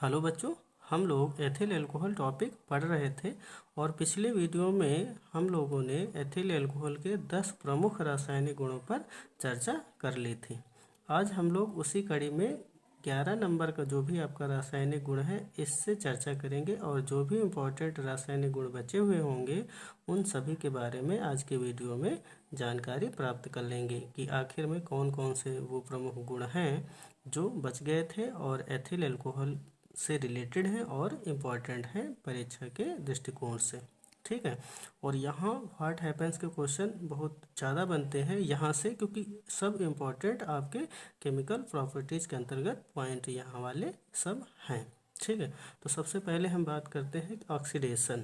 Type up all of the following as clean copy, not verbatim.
Hello बच्चों, हम लोग एथिल अल्कोहल टॉपिक पढ़ रहे थे और पिछले वीडियो में हम लोगों ने एथिल अल्कोहल के 10 प्रमुख रासायनिक गुणों पर चर्चा कर ली थी। आज हम लोग उसी कड़ी में 11 नंबर का जो भी आपका रासायनिक गुण है इससे चर्चा करेंगे और जो भी इम्पोर्टेंट रासायनिक गुण बचे हुए होंगे उन सभी के बारे में आज के वीडियो में जानकारी प्राप्त कर लेंगे कि आखिर में कौन कौन से वो प्रमुख गुण हैं जो बच गए थे और एथिल अल्कोहल से रिलेटेड है और इम्पॉर्टेंट है परीक्षा के दृष्टिकोण से। ठीक है। और यहाँ व्हाट हैपेंस के क्वेश्चन बहुत ज़्यादा बनते हैं यहाँ से, क्योंकि सब इम्पॉर्टेंट आपके केमिकल प्रॉपर्टीज़ के अंतर्गत पॉइंट यहाँ वाले सब हैं। ठीक है। तो सबसे पहले हम बात करते हैं ऑक्सीडेशन।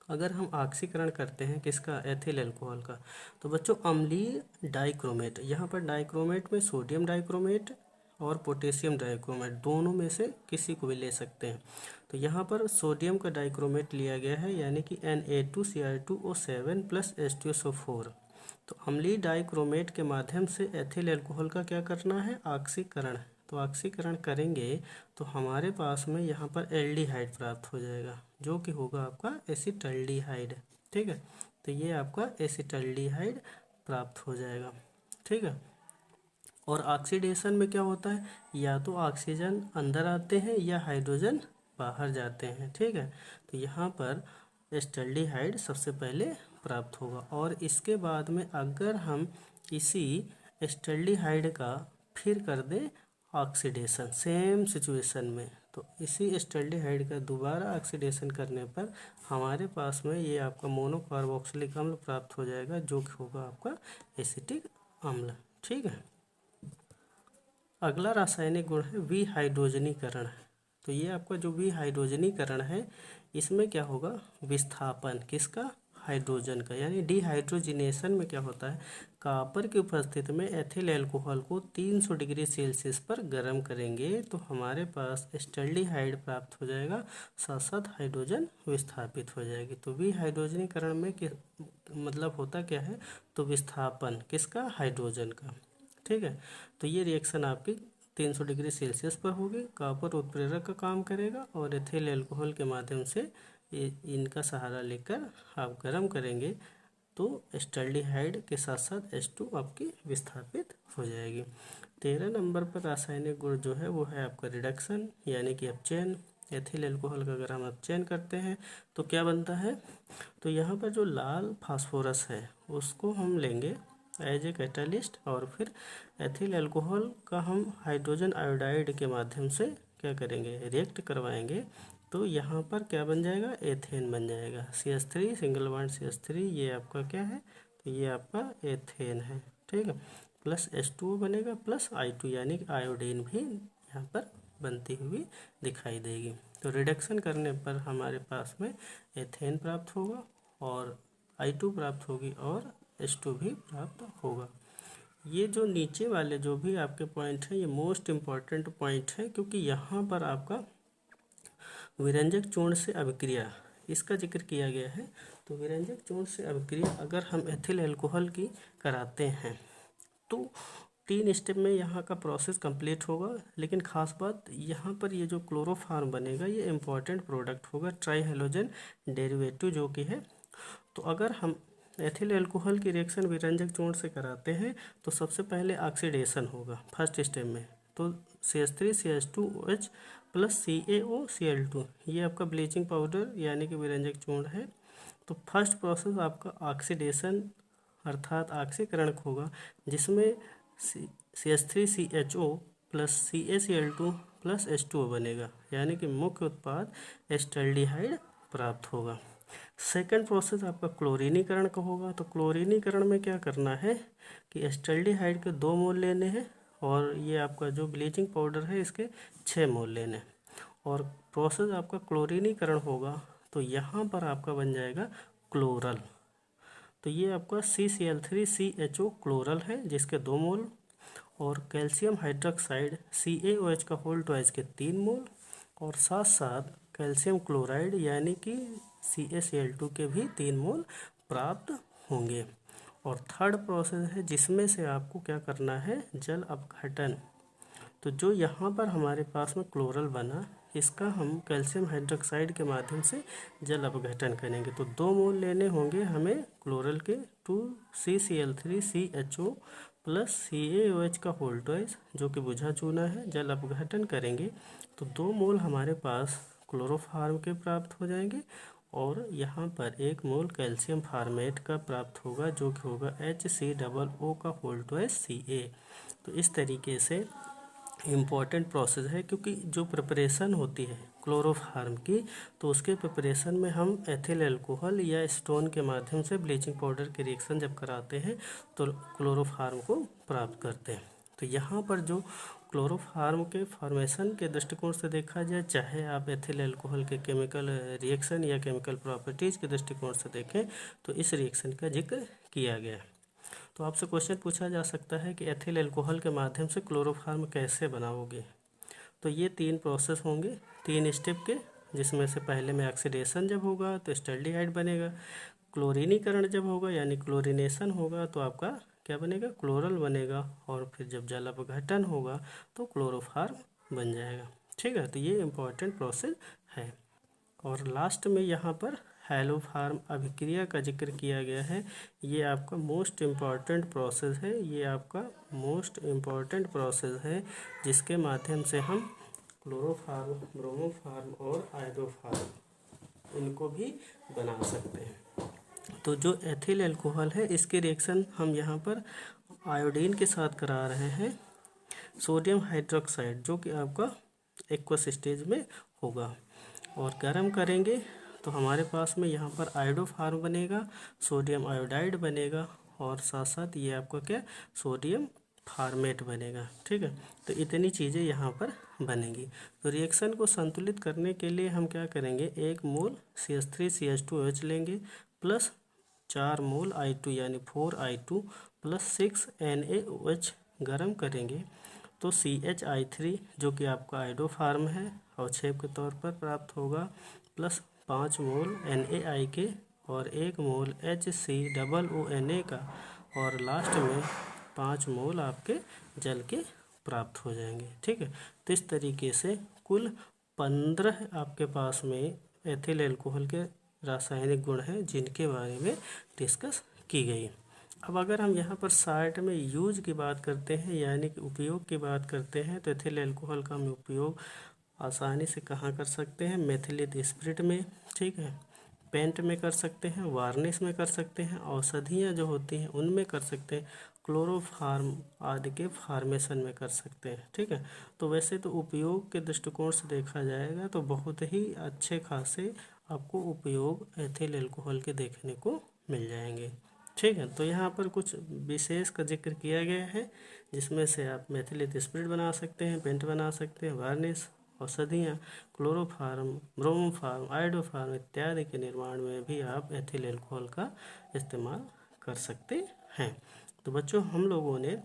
अगर हम ऑक्सीकरण करते हैं किसका, एथिल अल्कोहल का, तो बच्चों अम्लीय डाइक्रोमेट, यहाँ पर डाइक्रोमेट में सोडियम डाइक्रोमेट और पोटेशियम डाइक्रोमेट दोनों में से किसी को भी ले सकते हैं। तो यहाँ पर सोडियम का डाइक्रोमेट लिया गया है यानी कि Na2Cr2O7 + H2SO4। तो अम्लीय डाइक्रोमेट के माध्यम से एथिल अल्कोहल का क्या करना है, ऑक्सीकरण। तो ऑक्सीकरण करेंगे तो हमारे पास में यहाँ पर एल्डिहाइड प्राप्त हो जाएगा जो कि होगा आपका एसिटल्डिहाइड। ठीक है। तो ये आपका एसिटल्डिहाइड प्राप्त हो जाएगा। ठीक है। और ऑक्सीडेशन में क्या होता है, या तो ऑक्सीजन अंदर आते हैं या हाइड्रोजन बाहर जाते हैं। ठीक है। तो यहाँ पर एस्टल्डिहाइड सबसे पहले प्राप्त होगा और इसके बाद में अगर हम इसी एस्टल्डिहाइड का फिर कर दें ऑक्सीडेशन सेम सिचुएशन में, तो इसी एस्टल्डिहाइड का दोबारा ऑक्सीडेशन करने पर हमारे पास में ये आपका मोनोकार्बोक्सिलिक अम्ल प्राप्त हो जाएगा जो कि होगा आपका एसिटिक अम्ल। ठीक है। अगला रासायनिक गुण है विहाइड्रोजनीकरण। तो ये आपका जो विहाइड्रोजनीकरण है इसमें क्या होगा, विस्थापन किसका, हाइड्रोजन का, यानी डिहाइड्रोजिनेशन में क्या होता है, कॉपर की उपस्थिति में एथिल अल्कोहल को 300 डिग्री सेल्सियस पर गर्म करेंगे तो हमारे पास एस्टल्डिहाइड प्राप्त हो जाएगा, साथ साथ हाइड्रोजन विस्थापित हो जाएगी। तो विहाइड्रोजनीकरण में मतलब होता क्या है, तो विस्थापन किसका, हाइड्रोजन का। ठीक है। तो ये रिएक्शन आपकी 300 डिग्री सेल्सियस पर होगी, कॉपर उत्प्रेरक का काम करेगा और एथिल अल्कोहल के माध्यम से इनका सहारा लेकर आप गर्म करेंगे तो एस्टल्डिहाइड के साथ साथ H2 आपकी विस्थापित हो जाएगी। 13 नंबर पर रासायनिक गुण जो है वो है आपका रिडक्शन यानी कि अपचयन। एथिल अल्कोहल का अगर हम अपचयन करते हैं तो क्या बनता है, तो यहाँ पर जो लाल फास्फोरस है उसको हम लेंगे एज ए कैटालिस्ट और फिर एथिल अल्कोहल का हम हाइड्रोजन आयोडाइड के माध्यम से क्या करेंगे, रिएक्ट करवाएंगे तो यहाँ पर क्या बन जाएगा, एथेन बन जाएगा। CH3 सिंगल बॉन्ड CH3 ये आपका क्या है, तो ये आपका एथेन है। ठीक है। प्लस H2O बनेगा प्लस I2 यानी कि आयोडीन भी यहाँ पर बनती हुई दिखाई देगी। तो रिडक्शन करने पर हमारे पास में एथेन प्राप्त होगा और I2 प्राप्त होगी और H2 भी प्राप्त होगा। ये जो नीचे वाले जो भी आपके पॉइंट हैं ये मोस्ट इम्पॉर्टेंट पॉइंट है, क्योंकि यहाँ पर आपका विरंजक चूर्ण से अभिक्रिया इसका जिक्र किया गया है। तो विरंजक चूर्ण से अभिक्रिया अगर हम एथिल अल्कोहल की कराते हैं तो 3 स्टेप में यहाँ का प्रोसेस कंप्लीट होगा, लेकिन खास बात यहाँ पर ये जो क्लोरोफॉर्म बनेगा ये इम्पॉर्टेंट प्रोडक्ट होगा, ट्राई हेलोजन डेरिवेटिव जो कि है। तो अगर हम एथिल अल्कोहल की रिएक्शन विरंजक चूर्ण से कराते हैं तो सबसे पहले ऑक्सीडेशन होगा फर्स्ट स्टेप में। तो CH3CH2OH प्लस CaOCl2 ये आपका ब्लीचिंग पाउडर यानी कि विरंजक चूर्ण है। तो फर्स्ट प्रोसेस आपका ऑक्सीडेशन अर्थात ऑक्सीकरण होगा जिसमें CH3CHO plus CaCl2 plus H2O बनेगा यानी कि मुख्य उत्पाद एस्टल्डिहाइड प्राप्त होगा। सेकंड प्रोसेस आपका क्लोरीनीकरण का होगा। तो क्लोरीनीकरण में क्या करना है कि एस्टल्डिहाइड के 2 मोल लेने हैं और ये आपका जो ब्लीचिंग पाउडर है इसके 6 मोल लेने हैं और प्रोसेस आपका क्लोरीनीकरण होगा तो यहाँ पर आपका बन जाएगा क्लोरल। तो ये आपका CCl3CHO क्लोरल है जिसके 2 मोल और कैल्शियम हाइड्रोक्साइड CaOH का होल ट्वाइस के 3 मोल और साथ साथ कैल्शियम क्लोराइड यानी कि CaCl2 के भी 3 मोल प्राप्त होंगे। और थर्ड प्रोसेस है जिसमें से आपको क्या करना है, जल अपघटन। तो जो यहाँ पर हमारे पास में क्लोरल बना इसका हम कैल्शियम हाइड्रोक्साइड के माध्यम से जल अपघटन करेंगे। तो 2 मोल लेने होंगे हमें क्लोरल के 2CCl3CHO प्लस CaOH का होल ट्वाइस, जो कि बुझा चूना है। जल अपघटन करेंगे तो 2 मोल हमारे पास क्लोरोफार्म के प्राप्त हो जाएंगे और यहाँ पर 1 मोल कैल्शियम फार्मेट का प्राप्त होगा, जो कि होगा HCOO का होल ट्वाइस Ca। तो इस तरीके से इम्पॉर्टेंट प्रोसेस है, क्योंकि जो प्रिपरेशन होती है क्लोरोफार्म की, तो उसके प्रिपरेशन में हम एथिल अल्कोहल या स्टोन के माध्यम से ब्लीचिंग पाउडर के रिएक्शन जब कराते हैं तो क्लोरोफार्म को प्राप्त करते हैं। तो यहाँ पर जो क्लोरोफार्म के फॉर्मेशन के दृष्टिकोण से देखा जाए, चाहे आप एथिल अल्कोहल के केमिकल रिएक्शन या केमिकल प्रॉपर्टीज़ के दृष्टिकोण से देखें, तो इस रिएक्शन का जिक्र किया गया है। तो आपसे क्वेश्चन पूछा जा सकता है कि एथिल अल्कोहल के माध्यम से क्लोरोफार्म कैसे बनाओगे। तो ये 3 प्रोसेस होंगे, 3 स्टेप के, जिसमें से पहले में ऑक्सीडेशन जब होगा तो एस्टल्डिहाइड बनेगा, क्लोरीनीकरण जब होगा यानी क्लोरीनेशन होगा तो आपका क्या बनेगा, क्लोरल बनेगा, और फिर जब जल अपघटन होगा तो क्लोरोफार्म बन जाएगा। ठीक है, तो ये इम्पॉर्टेंट प्रोसेस है। और लास्ट में यहाँ पर हैलोफार्म अभिक्रिया का जिक्र किया गया है। ये आपका मोस्ट इम्पॉर्टेंट प्रोसेस है, ये आपका मोस्ट इम्पॉर्टेंट प्रोसेस है, जिसके माध्यम से हम क्लोरोफार्म, ब्रोमोफार्म और आयोडोफार्म इनको भी बना सकते हैं। तो जो एथिल अल्कोहल है, इसके रिएक्शन हम यहाँ पर आयोडीन के साथ करा रहे हैं, सोडियम हाइड्रोक्साइड, जो कि आपका एक्वस स्टेज में होगा, और गर्म करेंगे तो हमारे पास में यहाँ पर आयोडोफार्म बनेगा, सोडियम आयोडाइड बनेगा, और साथ साथ ये आपका क्या, सोडियम फार्मेट बनेगा। ठीक है, तो इतनी चीज़ें यहाँ पर बनेंगी। तो रिएक्शन को संतुलित करने के लिए हम क्या करेंगे, 1 मोल CH3CH2OH लेंगे प्लस 4 मोल I2 यानी 4I2 प्लस 6 NaOH गर्म करेंगे तो CHI3, जो कि आपका आयोडोफार्म है, अवक्षेप के तौर पर प्राप्त होगा, प्लस 5 मोल NaI के और 1 मोल HCOONA का, और लास्ट में 5 मोल आपके जल के प्राप्त हो जाएंगे। ठीक है, तो इस तरीके से कुल 15 आपके पास में एथिल अल्कोहल के रासायनिक गुण हैं, जिनके बारे में डिस्कस की गई। अब अगर हम यहाँ पर शार्ट में यूज की बात करते हैं, यानी कि उपयोग की बात करते हैं, तो एथिल अल्कोहल का हम उपयोग आसानी से कहाँ कर सकते हैं, मेथिलित स्पिरिट में, ठीक है, पेंट में कर सकते हैं, वार्निश में कर सकते हैं, औषधियाँ जो होती हैं उनमें कर सकते हैं, क्लोरोफार्म आदि के फार्मेशन में कर सकते हैं। ठीक है, तो वैसे तो उपयोग के दृष्टिकोण से देखा जाएगा तो बहुत ही अच्छे खासे आपको उपयोग एथिल अल्कोहल के देखने को मिल जाएंगे। ठीक है, तो यहाँ पर कुछ विशेष का जिक्र किया गया है, जिसमें से आप मेथिलित स्पिरिट बना सकते हैं, पेंट बना सकते हैं, वार्निश, औषधियाँ, क्लोरोफार्म, ब्रोमोफार्म, आयोडोफार्म इत्यादि के निर्माण में भी आप एथिल अल्कोहल का इस्तेमाल कर सकते हैं। तो बच्चों, हम लोगों ने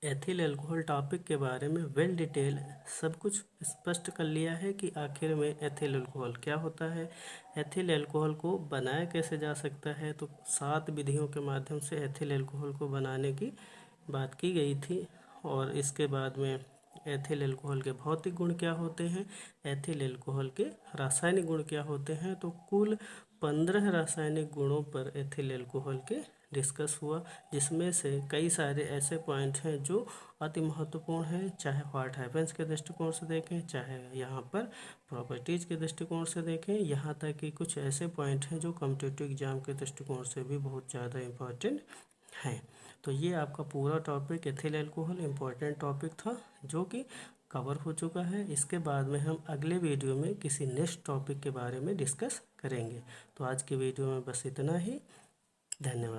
एथिल अल्कोहल टॉपिक के बारे में वेल डिटेल सब कुछ स्पष्ट कर लिया है कि आखिर में एथिल अल्कोहल क्या होता है, एथिल अल्कोहल को बनाया कैसे जा सकता है। तो 7 विधियों के माध्यम से एथिल अल्कोहल को बनाने की बात की गई थी, और इसके बाद में एथिल अल्कोहल के भौतिक गुण क्या होते हैं, एथिल अल्कोहल के रासायनिक गुण क्या होते हैं। तो कुल 15 रासायनिक गुणों पर एथिल अल्कोहल के डिस्कस हुआ, जिसमें से कई सारे ऐसे पॉइंट हैं जो अति महत्वपूर्ण हैं, चाहे व्हाट हैपेंस के दृष्टिकोण से देखें, चाहे यहाँ पर प्रॉपर्टीज़ के दृष्टिकोण से देखें, यहाँ तक कि कुछ ऐसे पॉइंट हैं जो कॉम्पिटिटिव एग्जाम के दृष्टिकोण से भी बहुत ज़्यादा इम्पोर्टेंट हैं। तो ये आपका पूरा topic ethyl alcohol important topic था, जो कि कवर हो चुका है। इसके बाद में हम अगले वीडियो में किसी नेक्स्ट टॉपिक के बारे में डिस्कस करेंगे। तो आज की वीडियो में बस इतना ही, धन्यवाद।